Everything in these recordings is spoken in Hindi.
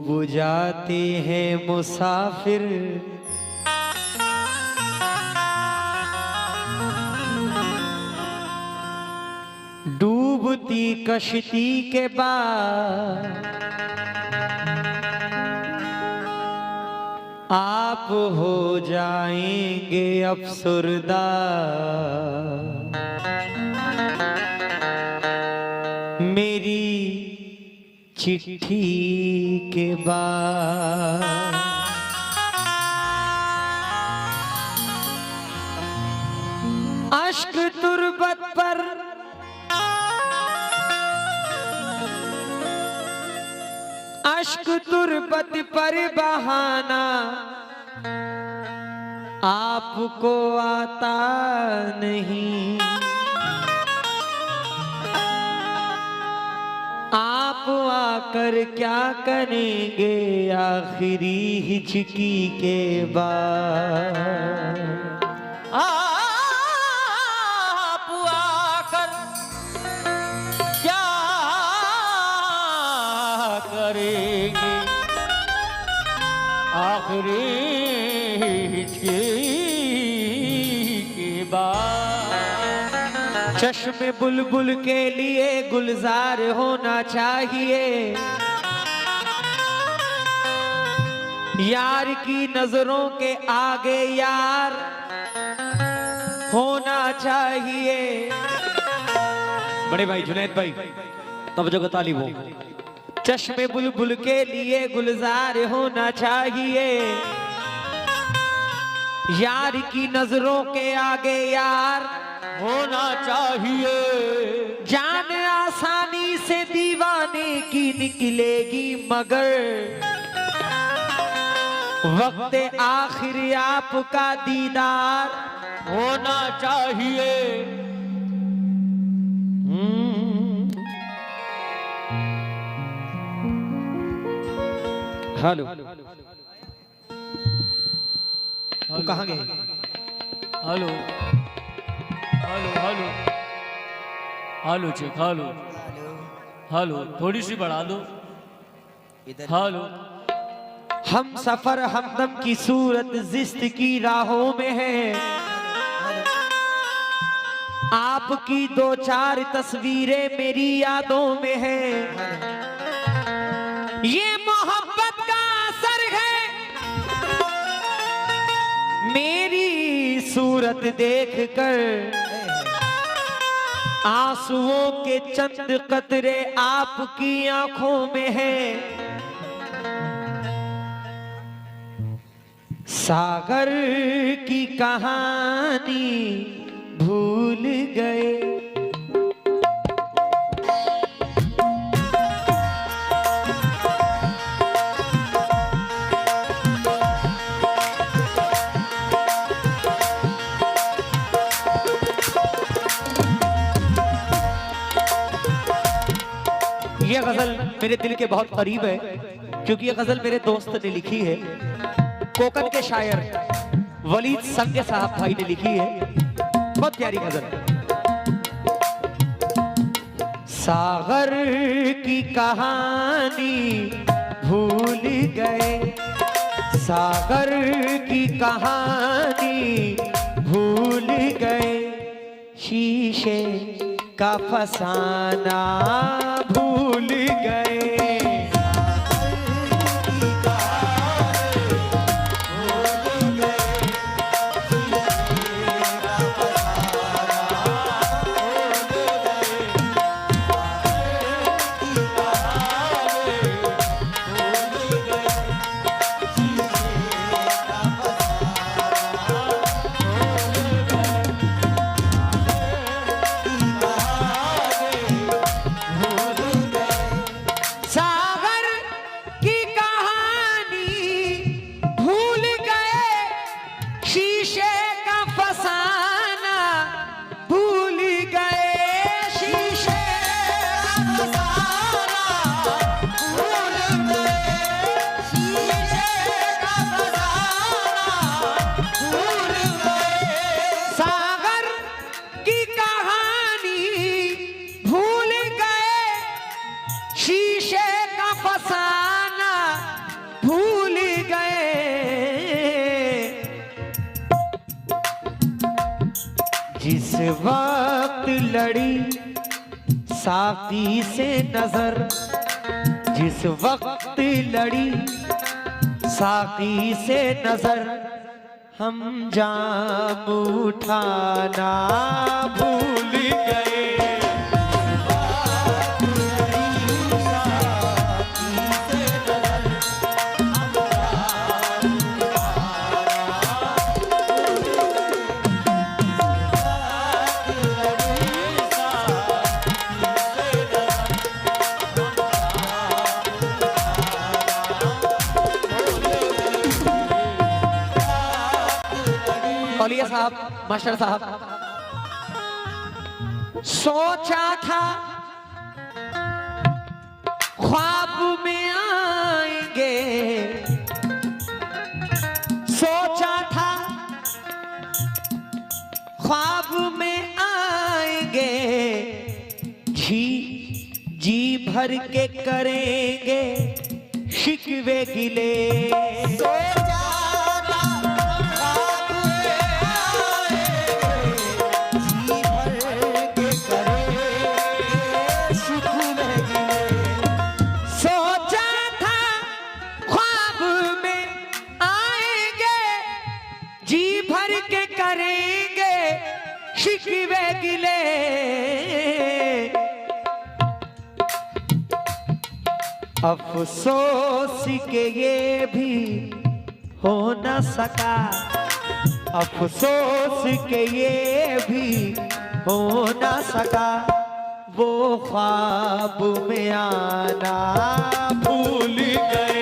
डूब जाते हैं मुसाफिर डूबती कश्ती के बाद आप हो जाएंगे अफसरदा। मेरी चिट्ठी के बाद अश्क तुर्बत पर अश्क तुर्बत पर बहाना आपको आता नहीं। आप आकर क्या करेंगे आखिरी हिचकी के बाद। आप आकर क्या करेंगे आखिरी हिचकी के बाद। चश्मे बुलबुल के लिए गुलजार होना चाहिए। यार की नजरों के आगे यार होना चाहिए। बड़े भाई जुनैद भाई तवज्जो का तालिब हो। चश्मे बुलबुल के लिए गुलजार होना चाहिए। यार की नजरों के आगे यार होना चाहिए। जान आसानी से दीवाने की निकलेगी मगर वक्त आखिर आपका दीदार होना चाहिए। हेलो वो कहाँ गए? Hello hello hello hello check hello hello थोड़ी सी बढ़ा दो। हेलो हम सफर हमदम की सूरत जिस्त की राहों में है। आपकी दो चार तस्वीरें मेरी यादों में है। ये मोहब्बत का असर है। मेरी सूरत देखकर आंसुओं के चंद कतरे आपकी आंखों में है। सागर की कहानी भूल गए। ये गजल मेरे दिल के बहुत करीब है क्योंकि ये गजल मेरे दोस्त ने लिखी है। कोकन के शायर वलीद संगे साहब भाई ने लिखी है। बहुत प्यारी गजल। सागर की कहानी भूल गए। सागर की कहानी भूल गए। शीशे का फसाना भूल गए। वक्त लड़ी साकी से नजर, जिस वक्त लड़ी साकी से नजर, हम जाम उठाना भूल गए। औलिया साहब, मास्टर साहब, सोचा था ख्वाब में आएंगे, सोचा था ख्वाब में आएंगे, जी भर के करेंगे शिकवे गिले। शिकवे गिले अफसोस के ये भी हो न सका, अफसोस के ये भी हो न सका, वो ख्वाब में आना भूल गए।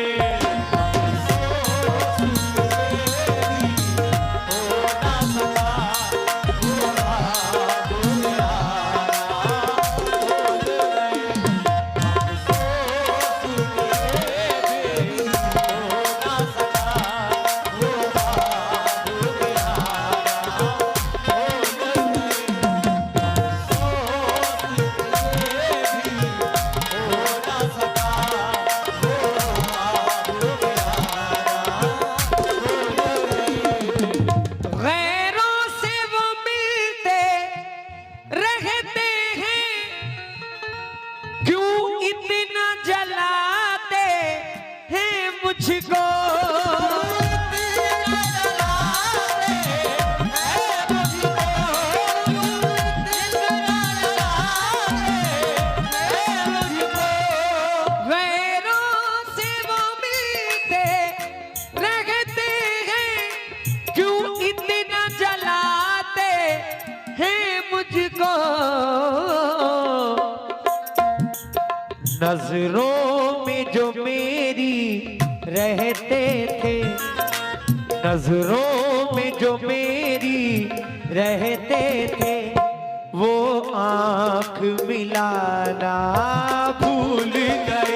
नजरों में जो मेरी रहते थे, नजरों में जो मेरी रहते थे, वो आंख मिलाना भूल गए।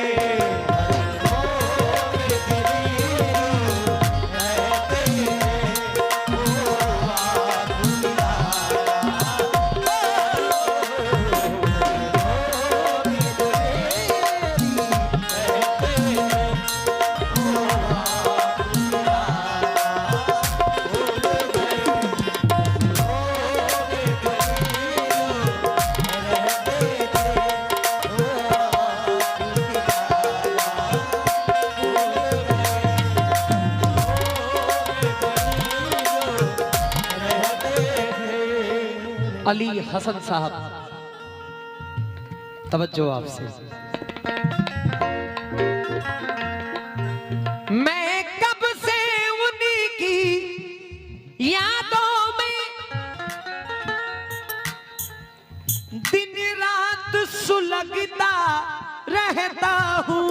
अली हसन साहब, तवज्जो आपसे। मैं कब से उन्हीं की यादों में दिन रात सुलगता रहता हूँ,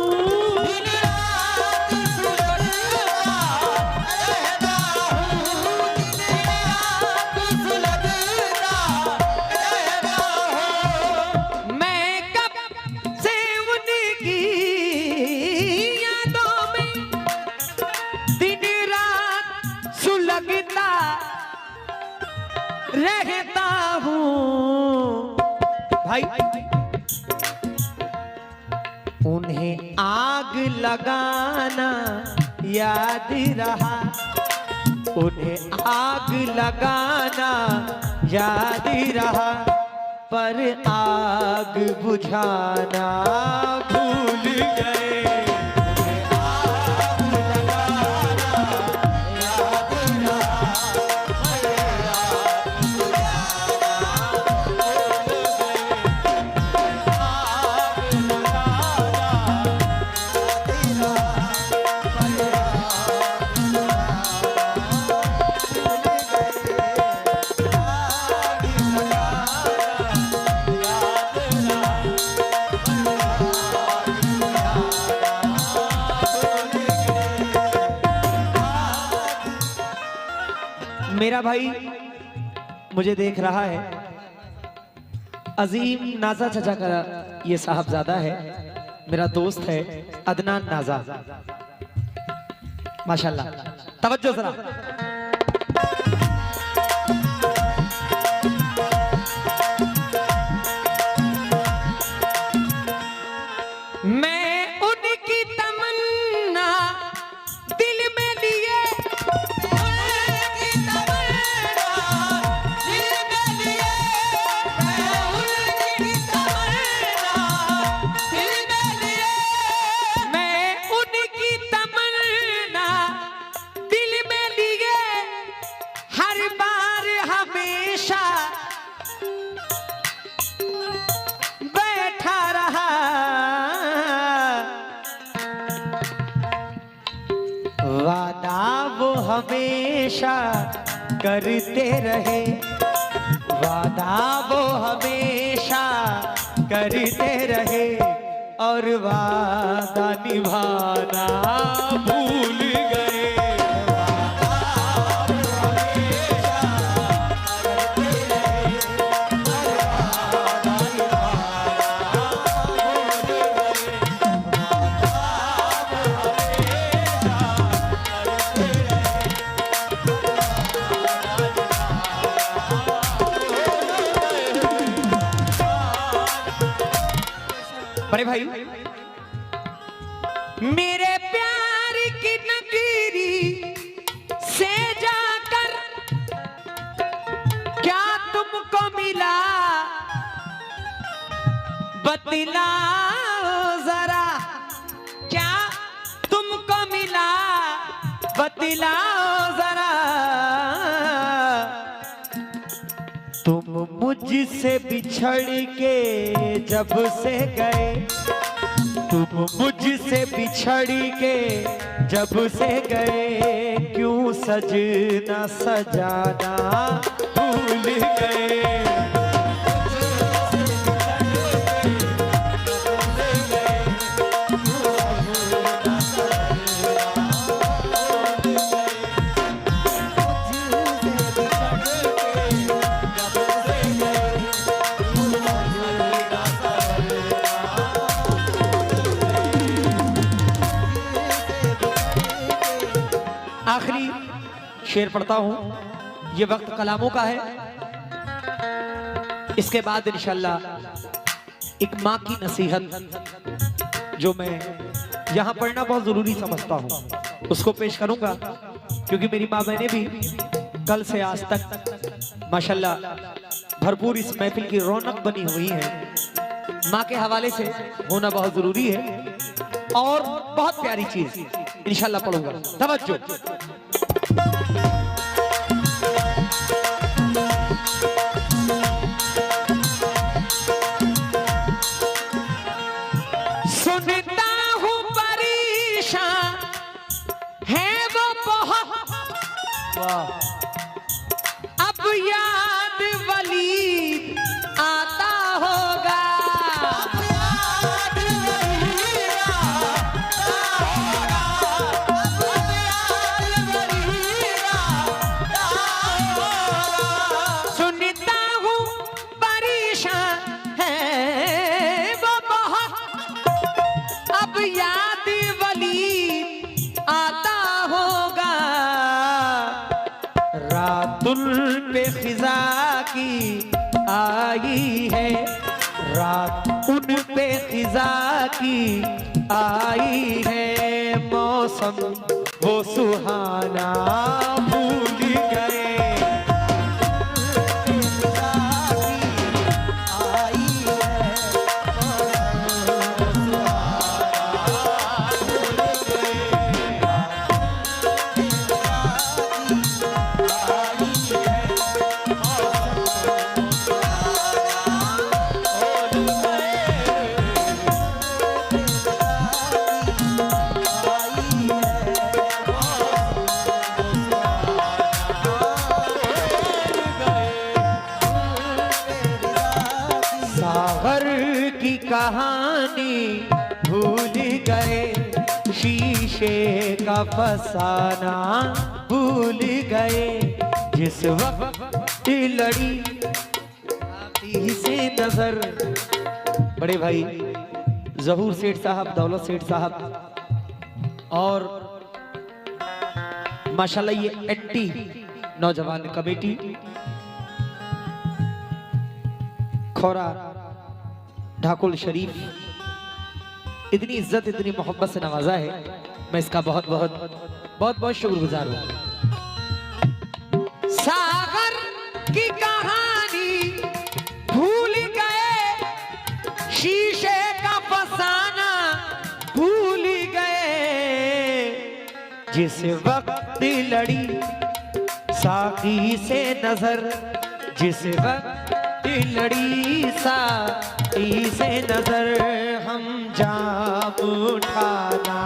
रहता हूँ। भाई उन्हें आग लगाना याद रहा, उन्हें आग लगाना याद रहा, पर आग बुझाना भूल गए। मेरा भाई मुझे देख रहा है, अजीम नाजा चचा का ये साहबजादा है, मेरा दोस्त है अदनान नाजा, माशाल्लाह। तवज्जो जरा। मैं उनकी तमन्ना दिल में लिए, वादा वो हमेशा करते रहे, वादा वो हमेशा करते रहे, और वादा निभाना भूल गए। बड़े भाई, मेरे प्यार की नगरी से जाकर क्या तुमको मिला, बतलाओ जरा, क्या तुमको मिला, बतलाओ जरा। तुम मुझसे बिछड़ के जब से गए, तुम मुझसे बिछड़ के जब से गए, क्यों सजना सजाना भूल गए। आखिरी शेर पढ़ता हूं, ये वक्त कलामों का है। इसके बाद इंशाल्लाह एक माँ की नसीहत जो मैं यहाँ पढ़ना बहुत जरूरी समझता हूँ, उसको पेश करूंगा, क्योंकि मेरी माँ बहनें भी कल से आज तक माशाल्लाह भरपूर इस महफिल की रौनक बनी हुई है। माँ के हवाले से होना बहुत जरूरी है, और बहुत प्यारी चीज इंशाल्लाह पढ़ूंगा। तवज्जो। सुनता हूँ परेशान है वो बहुत, अब याद वली आता होगा। याद वली आता होगा, रातुल पे खिजा की आई है, रात उन पे खिजा की आई है, मौसम वो सुहाना भूल कहानी भूल गए, शीशे का फसाना भूल गए, जिस वक्त लड़ी आती से नजर। बड़े भाई जहूर सेठ साहब, दौलत सेठ साहब और माशाल्लाह ये एंटी नौजवान कमेटी खोरा ढाकुल शरीफ इतनी इज्जत इतनी मोहब्बत से नवाजा है, मैं इसका बहुत बहुत बहुत बहुत शुक्रगुजार हूं। सागर की कहानी भूल गए, शीशे का फसाना भूल गए, जिस वक्त लड़ी साकी से नजर, जिस वक्त लड़ी साकी से नजर, हम जाम उठाना